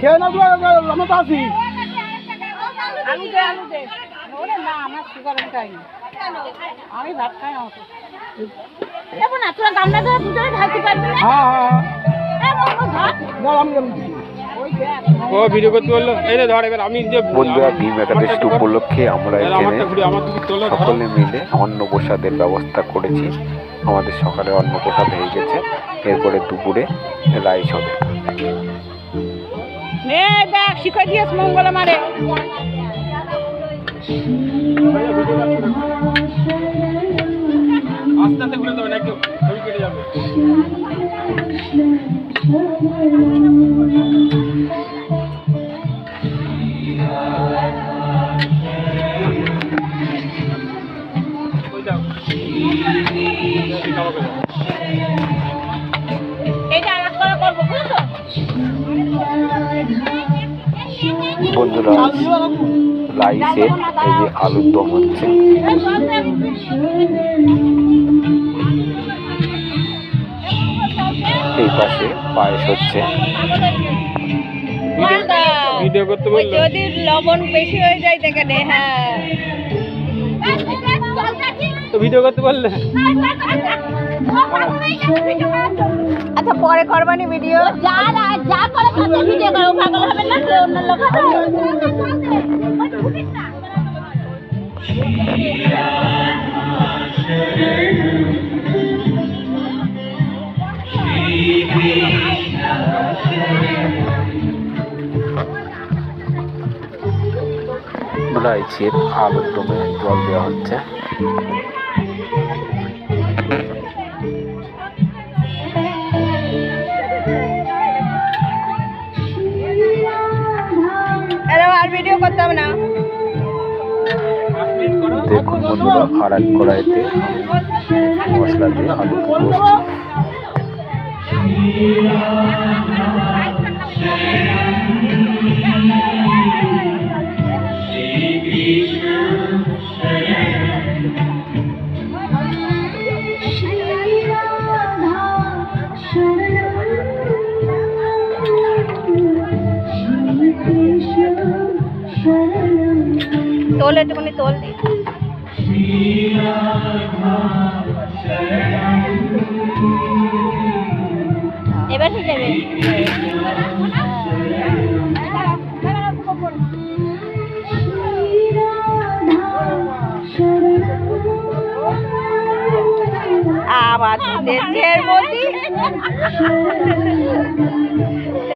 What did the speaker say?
খেয়ে না আমরা তো আছি। আলু দে আলু দে। ওরে না আমার সুগার খাই না। আমি ভাত খাই না। দেখো না তোরা গামলা ধরে দুজনে ঢালতে পারবি না? হ্যাঁ হ্যাঁ এ বাবা ভাত। দাও আমি ওই দেখ। ও ভিডিও করতে বললো, এই রে ধর এবার আমি যে বন্ধুরা ভীম একাদশী উপলক্ষে আমরা এখানে আমার দিকে তোলো ধর। সকলে মিলে অন্ন প্রসাদের ব্যবস্থা করেছি। আমাদের সকালে অন্ন প্রসাদ হয়ে গেছে, এরপরে দুপুরে রাইস হবে। নে দেখ শিখাই দিয়েছ মঙ্গলা মারে। আস্তে আস্তে ঘুরে দেবেন, একটু ছবি কেটে যাবে। ওই যাও। এইটা আলাদা করে করব বুঝছো? বন্ধুরা রাইসের এই যে আলুর দম হচ্ছে, এই পাশে পায়েস হচ্ছে। ভিডিও করতে বললো, যদি লবণ বেশি হয়ে যায় দেখে হ্যাঁ তো ভিডিও করতে বললে। আচ্ছা পরে করবানি ভিডিও যা যা করে খাতে ভিডিও করো পাগল হবে না যে অন্য লোক রাইসের আলুর দমে জল দেওয়া হচ্ছে। আর ভিডিও করতে হবে না। দেখুন বন্ধুরা আর এক কড়াইতে মশলা দিয়ে আলু কষছি। তোল একটুখানি তোল দি এবার ঠিক যাবে। আবার দেশের মধ্যে